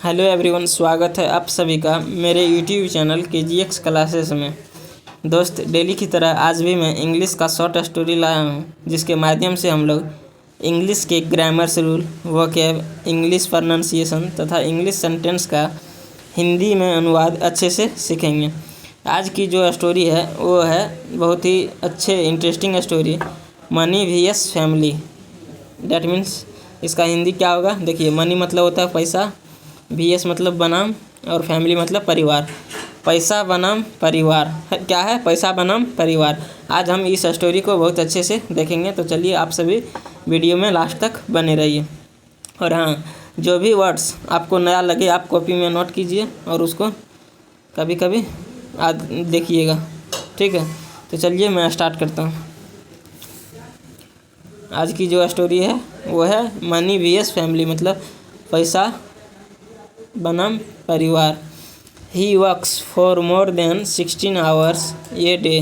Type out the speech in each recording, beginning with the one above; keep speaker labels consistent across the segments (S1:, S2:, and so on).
S1: Hello everyone, स्वागत है आप सभी का मेरे यूट्यूब चैनल KGX क्लासेस में। दोस्त, डेली की तरह आज भी मैं इंग्लिश का शॉर्ट स्टोरी लाया हूँ, जिसके माध्यम से हम लोग इंग्लिश के grammars rule, vocab, English pronunciation तथा इंग्लिश सेंटेंस का हिंदी में अनुवाद अच्छे से सीखेंगे। आज की जो स्टोरी है वो है बहुत ही अच्छे interesting story, money vs family. That means इसका हिंदी क्या होगा? देखिए, मनी मतलब होता है पैसा, VS मतलब बनाम, और फैमिली मतलब परिवार। पैसा बनाम परिवार क्या है? पैसा बनाम परिवार। आज हम इस स्टोरी को बहुत अच्छे से देखेंगे, तो चलिए आप सभी वीडियो में लास्ट तक बने रहिए। और हाँ, जो भी वर्ड्स आपको नया लगे आप कॉपी में नोट कीजिए और उसको कभी कभी देखिएगा, ठीक है? तो चलिए मैं स्टार्ट करता हूँ। आज की जो स्टोरी है वो है मनी vs फैमिली, मतलब पैसा बनाम परिवार। He works for more than 16 hours a day.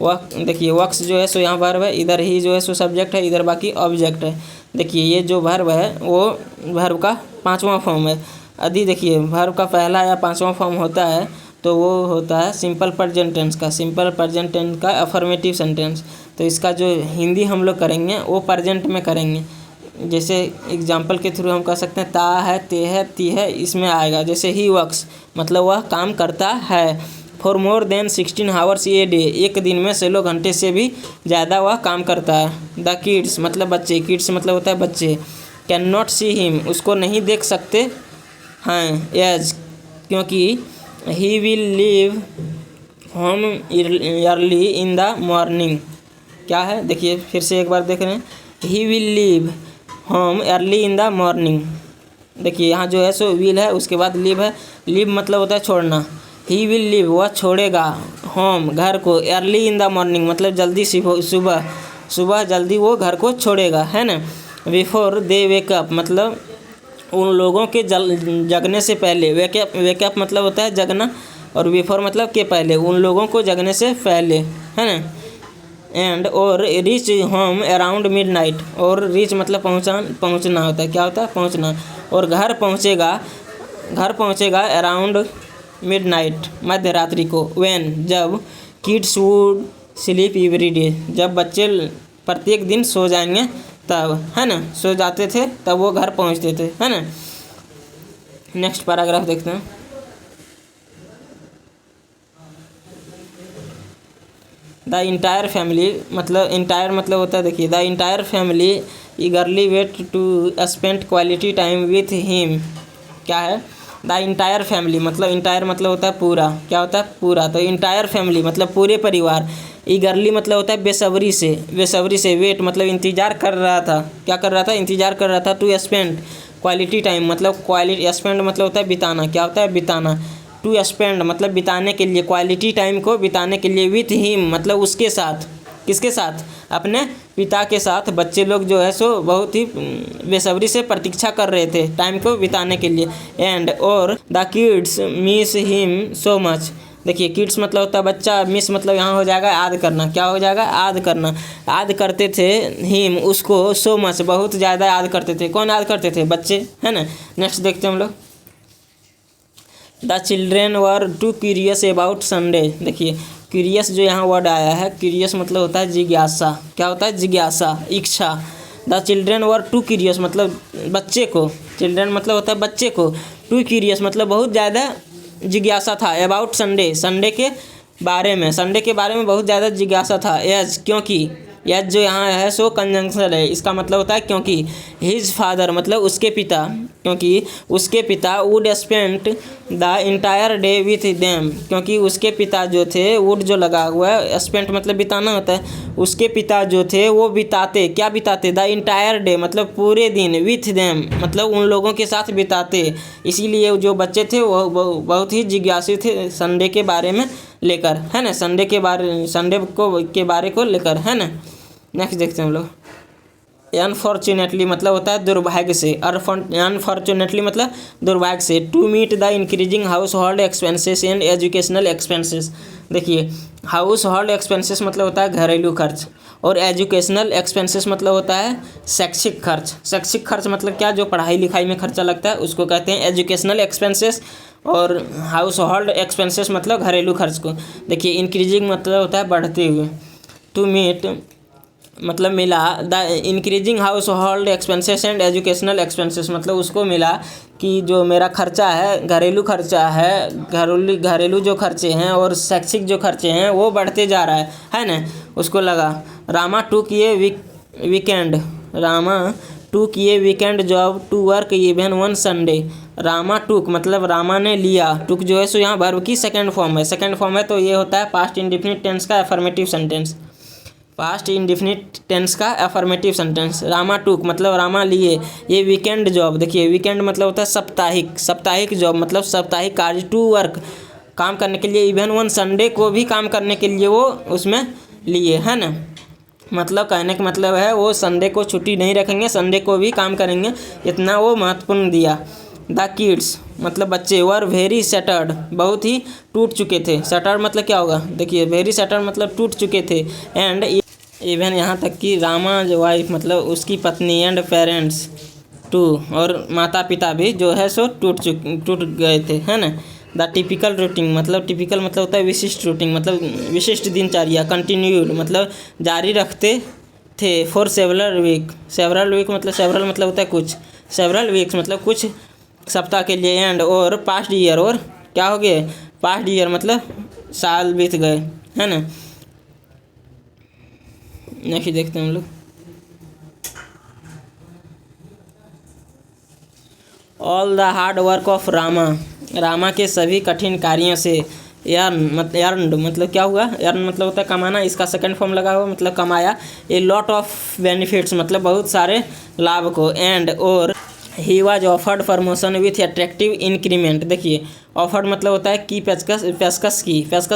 S1: Work, देखिए वर्क्स जो है सो यहाँ वर्ब है, इधर ही जो है सो सब्जेक्ट है, इधर बाकी ऑब्जेक्ट है। देखिए ये जो वर्ब है वो वर्ब का 5वां फॉर्म है। यदि देखिए वर्ब का पहला या 5वां फॉर्म होता है तो वो होता है सिंपल प्रेजेंट टेंस का, सिंपल प्रेजेंट टेंस का अफर्मेटिव सेंटेंस। तो इसका जो हिंदी हम लोग करेंगे वो प्रेजेंट में करेंगे। जैसे एग्जाम्पल के थ्रू हम कह सकते हैं ता है, ते है, ती है, इसमें आएगा। जैसे ही वर्क्स मतलब वह काम करता है, for more than 16 hours a day, एक दिन में 16 घंटे से भी ज़्यादा वह काम करता है। द किड्स मतलब बच्चे, किड्स मतलब होता है बच्चे, कैन नॉट सी हिम, उसको नहीं देख सकते हैं, एज क्योंकि he will leave home early in the morning. क्या है? देखिए फिर से एक बार देख रहे हैं, he will leave home early in the morning. देखिए यहाँ जो है सो विल है, उसके बाद लीव है। लीव मतलब होता है छोड़ना। ही विल लीव, वह छोड़ेगा, होम घर को, अर्ली इन द मॉर्निंग मतलब जल्दी, सुबह सुबह जल्दी वो घर को छोड़ेगा, है ना। बिफोर दे वेकअप मतलब उन लोगों के जगने से पहले। वेकअप मतलब होता है जगना, और बिफोर मतलब के पहले, उन लोगों को जगने से पहले, है ना। एंड और रीच होम अराउंड मिडनाइट, और रीच मतलब पहुंचना होता है। क्या होता है? पहुंचना। और घर पहुंचेगा अराउंड मिडनाइट, मध्य रात्रि को। व्हेन जब kids would sleep every day, जब बच्चे प्रत्येक दिन सो जाएंगे तब, है ना, सो जाते थे तब वो घर पहुंचते थे, है ना। नेक्स्ट पैराग्राफ देखते हैं। द इंटायर फैमिली मतलब इंटायर मतलब होता है, देखिए, the entire family eagerly wait to spend quality time with him. क्या है? द इंटायर फैमिली मतलब इंटायर मतलब होता है पूरा। क्या होता है? पूरा। तो इंटायर फैमिली मतलब पूरे परिवार। ईगरली मतलब होता है बेसब्री से, बेसब्री से। वेट मतलब इंतजार कर रहा था। क्या कर रहा था? इंतजार कर रहा था। टू स्पेंड क्वालिटी टाइम मतलब क्वालिटी, स्पेंड मतलब होता है बिताना। क्या होता है? बिताना। टू स्पेंड मतलब बिताने के लिए, क्वालिटी टाइम को बिताने के लिए। विथ हिम मतलब उसके साथ। किसके साथ? अपने पिता के साथ। बच्चे लोग जो है सो बहुत ही बेसब्री से प्रतीक्षा कर रहे थे टाइम को बिताने के लिए। एंड और the kids miss him so much. देखिए किड्स मतलब होता है बच्चा, मिस मतलब यहाँ हो जाएगा याद करना। क्या हो जाएगा? याद करना। याद करते थे हिम उसको, सो मच बहुत ज़्यादा याद करते थे। कौन याद करते थे? बच्चे, है ना। नेक्स्ट देखते हैं हम लोग। The children were too curious about Sunday. देखिए क्यूरियस जो यहाँ वर्ड आया है, क्यूरियस मतलब होता है जिज्ञासा। क्या होता है? जिज्ञासा, इच्छा। The children were too curious मतलब बच्चे को, चिल्ड्रेन मतलब होता है बच्चे को, टू क्यूरियस मतलब बहुत ज़्यादा जिज्ञासा था। अबाउट संडे, संडे के बारे में, संडे के बारे में बहुत ज़्यादा जिज्ञासा था। एज क्योंकि, एज जो यहाँ है सो कंजंक्शन है, इसका मतलब होता है क्योंकि। हिज फादर मतलब उसके पिता, क्योंकि उसके पिता would spend the entire day with them, क्योंकि उसके पिता जो थे, वुड जो लगा हुआ है, स्पेंड मतलब बिताना होता है, उसके पिता जो थे वो बिताते, क्या बिताते? द इंटायर डे मतलब पूरे दिन, विथ देम मतलब उन लोगों के साथ बिताते। इसीलिए जो बच्चे थे वो बहुत ही जिज्ञासु थे संडे के बारे में लेकर, है ना, संडे के बारे को लेकर, है ना। नेक्स्ट देखते हैं हम लोग। अनफॉर्चुनेटली मतलब होता है दुर्भाग्य से। अनफॉर्चुनेटली मतलब दुर्भाग्य से। To meet the increasing household expenses and educational expenses. देखिए हाउस होल्ड एक्सपेंसेस मतलब होता है घरेलू खर्च, और एजुकेशनल एक्सपेंसेस मतलब होता है शैक्षिक खर्च। शैक्षिक खर्च मतलब क्या, जो पढ़ाई लिखाई में खर्चा लगता है उसको कहते हैं एजुकेशनल एक्सपेंसेस। और हाउस होल्ड एक्सपेंसेस मतलब घरेलू खर्च को। देखिए इंक्रीजिंग मतलब होता है बढ़ते हुए। टू मीट मतलब मिला, the increasing household expenses and educational expenses मतलब उसको मिला कि जो मेरा खर्चा है, घरेलू खर्चा है, घरेलू जो खर्चे हैं और शैक्षिक जो खर्चे हैं वो बढ़ते जा रहा है ना। उसको लगा रामा टूक ये weekend job to work even on Sunday. Rama took मतलब रामा ने लिया, टूक जो है सो यहाँ वर्ब की सेकंड फॉर्म है। सेकंड फॉर्म है तो ये होता है पास्ट इंडेफिनिट टेंस का affirmative sentence. Past indefinite tense का अफर्मेटिव सेंटेंस। रामा टूक मतलब रामा लिए ये वीकेंड जॉब। देखिए वीकेंड मतलब होता है साप्ताहिक जॉब मतलब साप्ताहिक कार्य, टू वर्क काम करने के लिए, इवन वन संडे को भी काम करने के लिए वो उसमें लिए, है ना। मतलब कहने का मतलब है वो संडे को छुट्टी नहीं रखेंगे, संडे को भी काम करेंगे, इतना वो महत्वपूर्ण दिया। द किड्स मतलब बच्चे, वर वेरी सैटर्ड बहुत ही टूट चुके थे। सैटर्ड मतलब क्या होगा, देखिए वेरी सैटर्ड मतलब टूट चुके थे। एंड इवन यहाँ तक कि रामा जो वाइफ मतलब उसकी पत्नी, एंड पेरेंट्स टू और माता पिता भी जो है सो टूट गए थे, है ना। द टिपिकल रूटीन मतलब टिपिकल मतलब होता है विशिष्ट रूटीन मतलब विशिष्ट दिनचर्या। कंटिन्यूड मतलब जारी रखते थे। फॉर सेवरल वीक मतलब होता है कुछ, सेवरल वीक्स मतलब कुछ सप्ताह के लिए। एंड और पास्ट ईयर और क्या हो गए, पास्ट ईयर मतलब साल बीत गए, है ना। नेक्स्ट देखते हैं हम लोग। All the hard work of Rama के सभी कठिन कार्यों से अर्नड मतलब क्या हुआ, अर्न मतलब होता है कमाना, इसका सेकंड फॉर्म लगा हुआ मतलब कमाया। ए लॉट ऑफ बेनिफिट्स मतलब बहुत सारे लाभ को। एंड और he was offered promotion with attractive increment. देखिए ऑफर्ड मतलब होता है कि पेशकश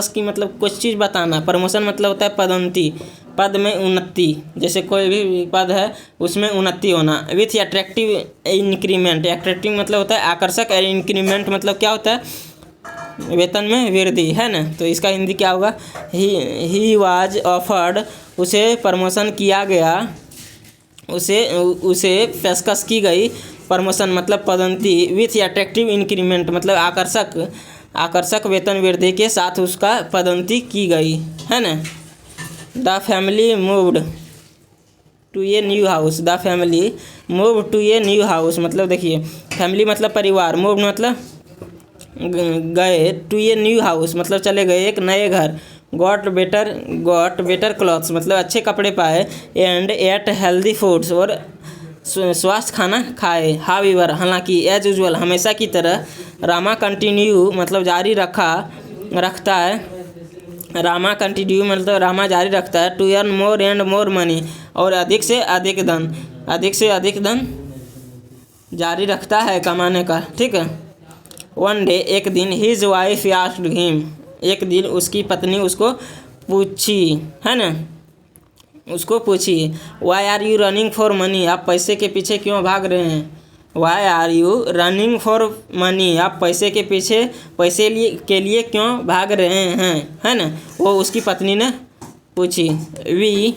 S1: की मतलब कुछ चीज़ बताना। प्रमोशन मतलब होता है पदोन्नति, पद में उन्नति, जैसे कोई भी पद है उसमें उन्नति होना। विथ अट्रैक्टिव इंक्रीमेंट, अट्रैक्टिव मतलब होता है आकर्षक, और इंक्रीमेंट मतलब क्या होता है वेतन में वृद्धि, है ना। तो इसका हिंदी क्या होगा, ही वाज ऑफर्ड उसे प्रमोशन किया गया, उसे पेशकश की गई प्रमोशन मतलब पदोन्नति। विथ अट्रैक्टिव इंक्रीमेंट मतलब आकर्षक वेतन वृद्धि के साथ उसका पदोन्नति की गई, है ना। The family moved to a new house. The family move to a new house मतलब देखिए फैमिली मतलब परिवार, मूव मतलब गए, टू ए न्यू हाउस मतलब चले गए एक नए घर। गॉट बेटर क्लॉथ्स मतलब अच्छे कपड़े पाए। एंड एट हेल्दी फूड्स और स्वास्थ्य खाना खाए। हाउएवर हालांकि, एज यूजुअल हमेशा की तरह। रामा कंटिन्यू मतलब जारी रखता है। रामा कंटिन्यू मतलब रामा जारी रखता है। To earn more and more money और अधिक से अधिक धन जारी रखता है कमाने का, ठीक है। वन डे एक दिन हिज वाइफ आस्क्ड हिम, एक दिन उसकी पत्नी उसको पूछी, है ना, उसको पूछी why are you running for money, आप पैसे के पीछे क्यों भाग रहे हैं। Why are you running for money, आप पैसे के लिए क्यों भाग रहे हैं, है ना। वो उसकी पत्नी ने पूछी। वी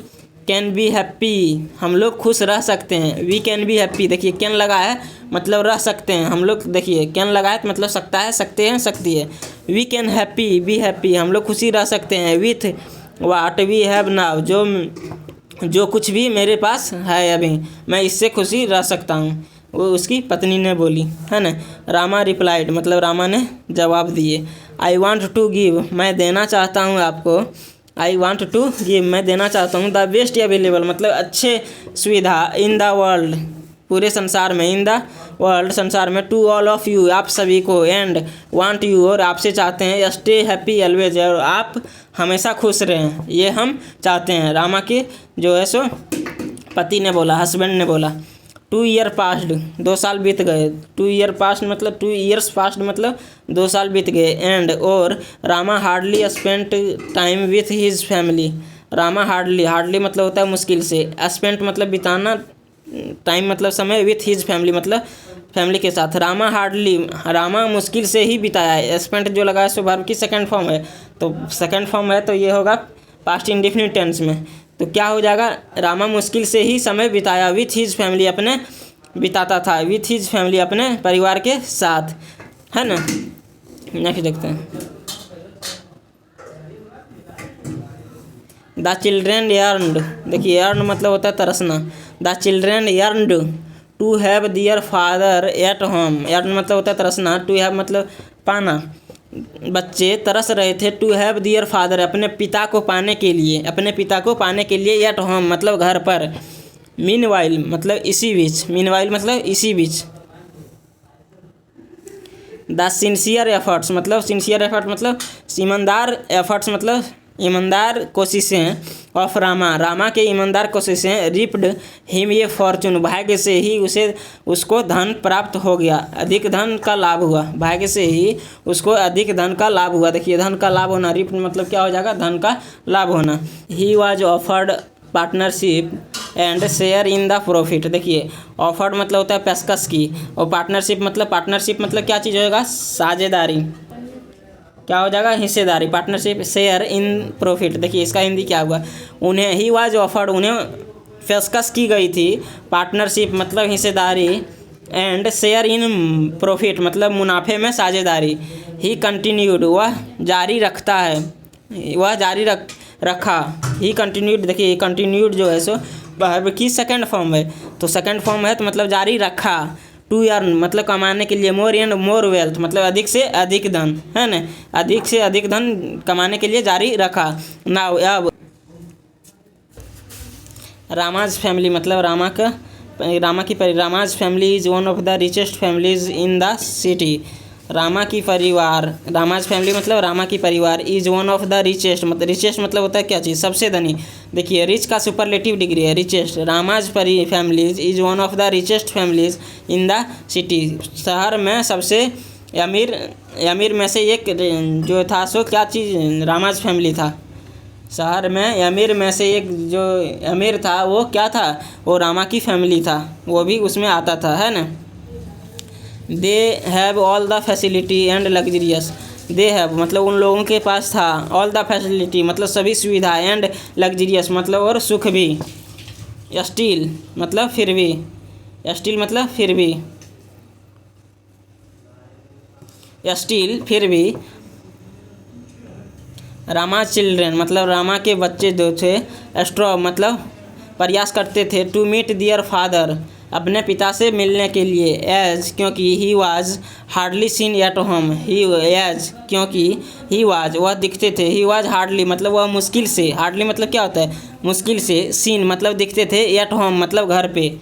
S1: कैन बी हैप्पी, हम लोग खुश रह सकते हैं। वी कैन बी हैप्पी, देखिए कैन लगा है मतलब रह सकते हैं हम लोग। देखिए कैन लगा है मतलब सकता है, सकते हैं, सकती है। We can happy be happy, हम लोग खुशी रह सकते हैं। With what we have now, जो कुछ भी मेरे पास है अभी मैं इससे खुशी रह सकता हूँ, वो उसकी पत्नी ने बोली, है ना। रामा रिप्लाइड मतलब रामा ने जवाब दिए। आई वांट टू गिव, मैं देना चाहता हूँ आपको। आई वांट टू गिव, मैं देना चाहता हूँ। द बेस्ट अवेलेबल मतलब अच्छे सुविधा। इन द वर्ल्ड, पूरे संसार में। इन द वर्ल्ड, संसार में। टू ऑल ऑफ यू, आप सभी को। एंड वांट यू, और आपसे चाहते हैं। स्टे हैप्पी ऑलवेज, और आप हमेशा खुश रहें, ये हम चाहते हैं। रामा के जो है सो पति ने बोला, हस्बैंड ने बोला। 2 ईयर पास्ड, 2 साल बीत गए। 2 ईयर पास्ट मतलब 2 ईयर्स पास्ट मतलब 2 साल बीत गए। एंड और Rama hardly spent time with his family. Rama hardly मतलब होता है मुश्किल से। स्पेंट मतलब बिताना, टाइम मतलब समय, विथ हिज फैमिली मतलब फैमिली के साथ। रामा मुश्किल से ही बिताया। स्पेंट जो लगा है सो वर्ब की सेकंड फॉर्म है, तो सेकंड फॉर्म है तो ये होगा पास्ट इंडेफिनिट टेंस में। तो क्या हो जाएगा, रामा मुश्किल से ही समय बिताया विथ हिज फैमिली, अपने बिताता था विथ हिज फैमिली, अपने परिवार के साथ, है ना। नेक्स्ट देखते हैं। द चिल्ड्रेन यर्नड, देखिए यर्न मतलब होता है तरसना। The children yearned to have their father at home, yearn मतलब होता है तरसना, टू हैव मतलब पाना। बच्चे तरस रहे थे टू हैव दियर फादर, अपने पिता को पाने के लिए, अपने पिता को पाने के लिए, एट होम मतलब घर पर। मीनवाइल मतलब इसी बीच, मीनवाइल मतलब इसी बीच। द सिंसियर एफर्ट्स मतलब, सिंसियर एफर्ट मतलब ईमानदार, एफर्ट्स मतलब ईमानदार कोशिशें, ऑफ रामा, रामा के ईमानदार कोशिशें, रिप्ड हिम ये फॉर्चून, भाग्य से ही उसे उसको धन प्राप्त हो गया, अधिक धन का लाभ हुआ, भाग्य से ही उसको अधिक धन का लाभ हुआ। देखिए धन का लाभ होना, रिप्ड मतलब क्या हो जाएगा, धन का लाभ होना। He was offered partnership and share in the profit, देखिए ऑफर्ड मतलब होता है पेशकश की, और पार्टनरशिप मतलब क्या चीज़ होगा, साझेदारी, क्या हो जाएगा, हिस्सेदारी, पार्टनरशिप, शेयर इन प्रॉफिट। देखिए इसका हिंदी क्या हुआ, उन्हें ही वाज ऑफर्ड, उन्हें पेशकश की गई थी, पार्टनरशिप मतलब हिस्सेदारी, एंड शेयर इन प्रॉफिट मतलब मुनाफे में साझेदारी। ही कंटिन्यूड, वह जारी रखता है, वह जारी रखा। ही कंटिन्यूड, देखिए कंटिन्यूड जो है सो वर्ब की सेकंड फॉर्म है, तो सेकंड फॉर्म है तो मतलब जारी रखा। टू अर्न मतलब कमाने के लिए, मोर एंड मोर वेल्थ मतलब अधिक से अधिक धन, है ना, अधिक से अधिक धन कमाने के लिए जारी रखा। नाउ अब रामाज फैमिली मतलब Rama's family is one of the richest families in the city. Rama की परिवार, रामाज फैमिली मतलब रामा की परिवार, is one of the richest मतलब होता है क्या चीज़, सबसे धनी। देखिए रिच का सुपरलेटिव डिग्री है richest. Rama's families is one of the richest families in the city, शहर में सबसे अमीर में से एक जो था सो क्या चीज़, रामाज फैमिली था। शहर में अमीर में से एक जो अमीर था वो क्या था, वो रामा की फैमिली था, वो भी उसमें आता था, है ना। They have all the facility and luxurious, they have मतलब उन लोगों के पास था, ऑल द फैसिलिटी मतलब सभी सुविधा, एंड लग्जरियस मतलब और सुख भी, स्टिल मतलब फिर भी, स्टिल मतलब फिर भी, स्टिल फिर भी। रामा चिल्ड्रेन मतलब रामा के बच्चे जो थे, स्ट्रॉ मतलब प्रयास करते थे, टू मीट दियर फादर अपने पिता से मिलने के लिए, एज क्योंकि he was hardly seen at home, क्योंकि ही वाज वह दिखते थे, ही वाज हार्डली मतलब वह मुश्किल से, हार्डली मतलब क्या होता है, मुश्किल से, सीन मतलब दिखते थे, एट होम मतलब घर पे।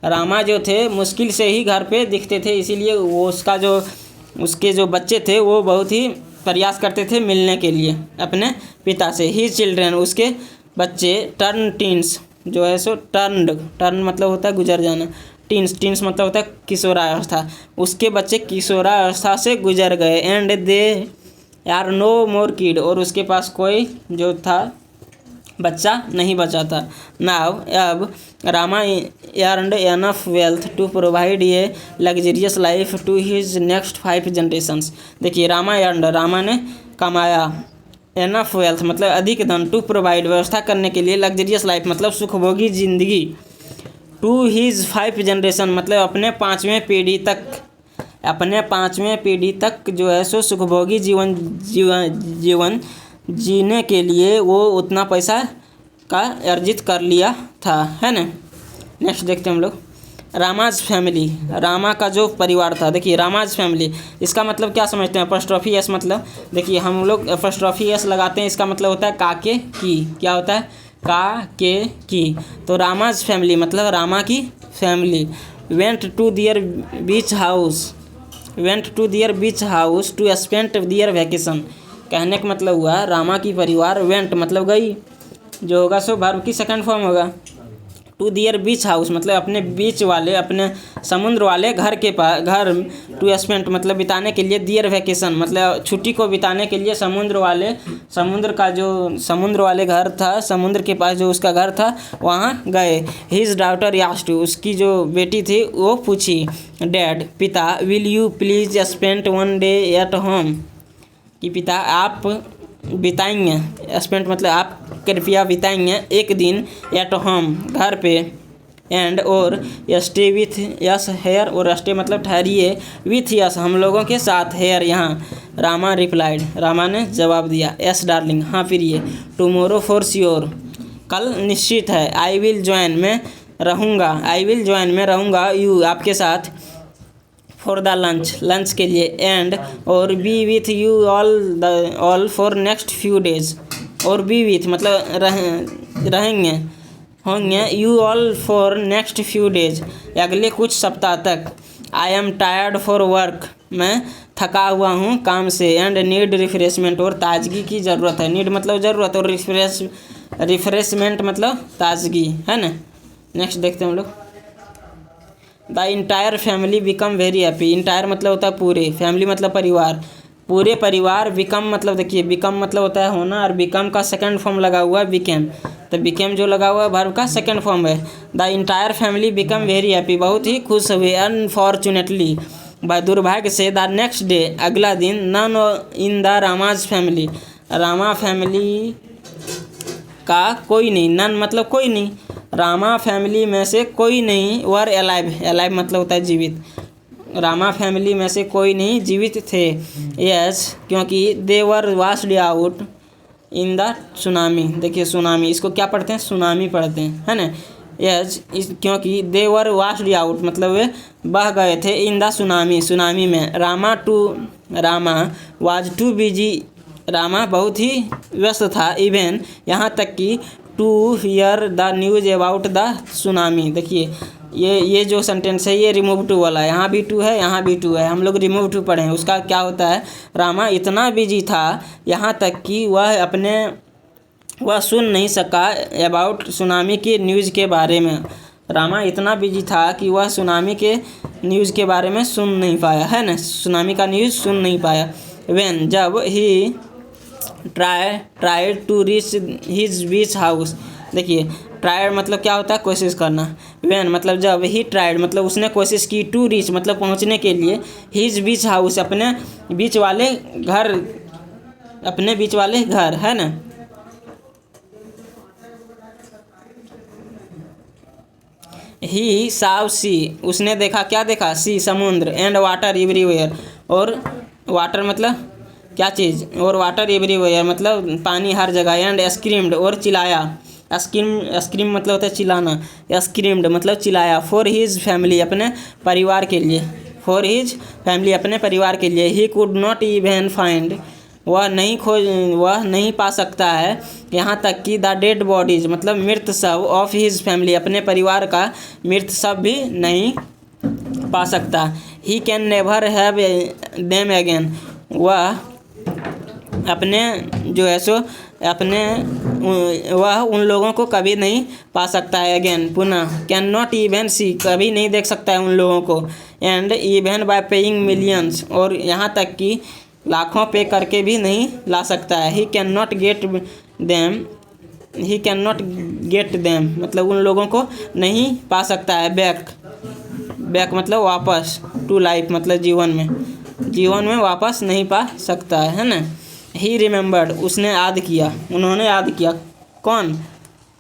S1: रामा जो थे मुश्किल से ही घर पे दिखते थे, इसीलिए वो उसके जो बच्चे थे वो बहुत ही प्रयास करते थे मिलने के लिए अपने पिता से। ही चिल्ड्रेन उसके बच्चे, टर्न टीन्स जो है सो टर्न मतलब होता है गुजर जाना, टीन्स मतलब होता है किशोरावस्था, उसके बच्चे किशोरावस्था से गुजर गए। And they are no more kid और उसके पास कोई जो था बच्चा नहीं बचा था। नाउ अब Rama earned enough wealth to provide a luxurious life to his next 5 generations. देखिए रामा ने कमाया, एनफ वेल्थ मतलब अधिक धन, टू प्रोवाइड व्यवस्था करने के लिए, लग्जरियस लाइफ मतलब सुखभोगी जिंदगी, टू हिज 5 जनरेशन मतलब अपने 5वें पीढ़ी तक जो है सो सुखभोगी जीवन जीने के लिए वो उतना पैसा का अर्जित कर लिया था, है ना। नेक्स्ट देखते हैं हम लोग। रामाज फैमिली, रामा का जो परिवार था, देखिए रामाज फैमिली इसका मतलब क्या समझते हैं, एपोस्ट्रोफी एस मतलब, देखिए हम लोग एपोस्ट्रोफी एस लगाते हैं, इसका मतलब होता है काके की, क्या होता है, काके की। तो रामाज फैमिली मतलब रामा की family went to their beach house to spend their vacation. कहने का मतलब हुआ रामा की परिवार, वेंट मतलब गई, जो होगा सो वर्ब की सेकंड फॉर्म होगा। टू दियर बीच हाउस मतलब अपने बीच वाले, अपने समुद्र वाले घर के पास, घर टू स्पेंड मतलब बिताने के लिए, दियर वैकेशन मतलब छुट्टी को बिताने के लिए, समुद्र वाले घर था, समुद्र के पास जो उसका घर था वहाँ गए। हिज डॉटर यास्ड उसकी जो बेटी थी वो पूछी, डैड पिता, will you please spend 1 day at home कि पिता आप बिताएंगे, स्पेंड मतलब आप कृपया बिताएंगे एक दिन एट होम घर पे, एंड और स्टे विथ यस हेयर, और स्टे मतलब ठहरिए, विथ यस हम लोगों के साथ, हेयर यहाँ। रामा रिप्लाइड, रामा ने जवाब दिया, यस डार्लिंग हाँ प्रिय। टुमारो फॉर श्योर, कल निश्चित है। आई विल ज्वाइन मैं रहूँगा, आई विल ज्वाइन मैं रहूँगा, यू आपके साथ, फॉर द लंच लंच के लिए, एंड और B with you all for next few days, और बी विथ मतलब रहेंगे होंगे, you all for next few days अगले कुछ सप्ताह तक। I am tired for work, मैं थका हुआ हूँ काम से, एंड नीड रिफ्रेशमेंट, और ताजगी की ज़रूरत है। नीड मतलब ज़रूरत, और रिफ्रेशमेंट मतलब ताजगी, है ना। नेक्स्ट देखते हैं हम लोग। The entire family become very happy, entire मतलब होता है पूरे, फैमिली मतलब परिवार, पूरे परिवार, बिकम मतलब देखिए बिकम मतलब होता है होना, और बिकम का सेकंड फॉर्म लगा हुआ है बिकेम, तो बिकेम जो लगा हुआ है वर्ब का सेकंड फॉर्म है। The entire family become very happy, बहुत ही खुश हुए। अनफॉर्चुनेटली दुर्भाग्य से, द नेक्स्ट डे अगला दिन, none in the Rama's family, Rama family का कोई नहीं, नन मतलब कोई नहीं, रामा फैमिली में से कोई नहीं, वर अलाइव, अलाइव मतलब होता है जीवित, रामा फैमिली में से कोई नहीं जीवित थे। यस क्योंकि they were washed out in the tsunami, देखिए सुनामी इसको क्या पढ़ते हैं, सुनामी पढ़ते हैं, है ना। यस क्योंकि दे वर वाश्ड आउट मतलब वे बह गए थे, इन द सुनामी, सुनामी में। Rama was too busy, Rama बहुत ही व्यस्त था, इवन यहाँ तक कि to hear the news about the tsunami. देखिए ये जो सेंटेंस है ये रिमूव टू वाला है, यहाँ भी टू है यहाँ भी टू है, हम लोग रिमूव टू पढ़े हैं। उसका क्या होता है, रामा इतना बिजी था यहाँ तक कि वह सुन नहीं सका अबाउट सुनामी के न्यूज़ के बारे में। रामा इतना बिजी था कि वह सुनामी के न्यूज़ के बारे में सुन नहीं पाया, है ना, सुनामी का न्यूज़ सुन नहीं पाया। व्हेन जब he tried to reach his beach house, देखिए ट्राइड मतलब क्या होता है, कोशिश करना। व्हेन मतलब जब, ही ट्राइड मतलब उसने कोशिश की, टू रीच मतलब पहुंचने के लिए, हिज बीच हाउस अपने बीच वाले घर, अपने बीच वाले घर, है ना। ही साव सी, उसने देखा, क्या देखा, सी समुद्र, एंड वाटर एवरीवेयर, और वाटर मतलब क्या चीज़, और वाटर एवरीवेयर मतलब पानी हर जगह, एंड स्क्रीम्ड और चिल्लाया, स्क्रीम मतलब होता है चिल्लाना, स्क्रीम्ड मतलब चिल्लाया, फॉर हिज फैमिली अपने परिवार के लिए, फॉर हिज फैमिली अपने परिवार के लिए। He could not even find, वह नहीं पा सकता है, यहाँ तक कि द डेड बॉडीज मतलब मृत शव, ऑफ हिज फैमिली अपने परिवार का मृत शव भी नहीं पा सकता। He can never have them again, वह अपने जो है सो अपने वह उन लोगों को कभी नहीं पा सकता है, अगेन पुनः। कैन नॉट इवन सी कभी नहीं देख सकता है उन लोगों को, and even bye paying millions और यहाँ तक कि लाखों पे करके भी नहीं ला सकता है। He can not get them मतलब उन लोगों को नहीं पा सकता है, बैक मतलब वापस, टू लाइफ मतलब जीवन में वापस नहीं पा सकता है ना। ही रिमेंबर्ड उसने याद किया, उन्होंने याद किया, कौन,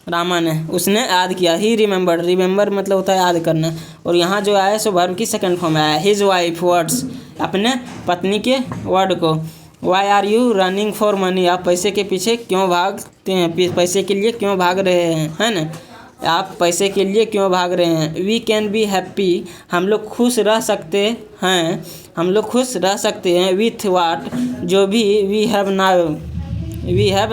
S1: रामा ने, उसने याद किया। ही रिमेंबर मतलब होता है याद करना, और यहाँ जो आया सो वर्ब की सेकंड फॉर्म आया। हिज वाइफ वर्ड्स अपने पत्नी के वर्ड को। Why are you running for money, आप पैसे के पीछे क्यों भागते हैं, पैसे के लिए क्यों भाग रहे हैं, है ना, आप पैसे के लिए क्यों भाग रहे हैं। वी कैन बी हैप्पी हम लोग खुश रह सकते हैं, विथ वाट जो भी, वी हैव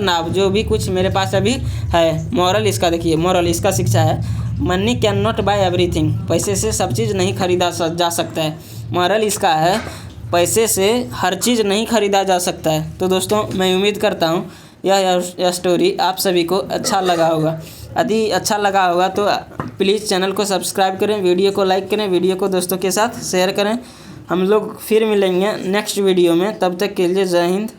S1: नाउ जो भी कुछ मेरे पास अभी है। मॉरल इसका देखिए, मॉरल इसका शिक्षा है, money can not buy everything, पैसे से सब चीज़ नहीं खरीदा जा सकता है। मॉरल इसका है, पैसे से हर चीज़ नहीं खरीदा जा सकता है। तो दोस्तों मैं उम्मीद करता हूँ यह स्टोरी आप सभी को अच्छा लगा होगा। यदि अच्छा लगा होगा तो प्लीज़ चैनल को सब्सक्राइब करें, वीडियो को लाइक करें, वीडियो को दोस्तों के साथ शेयर करें। हम लोग फिर मिलेंगे नेक्स्ट वीडियो में, तब तक के लिए जय हिंद।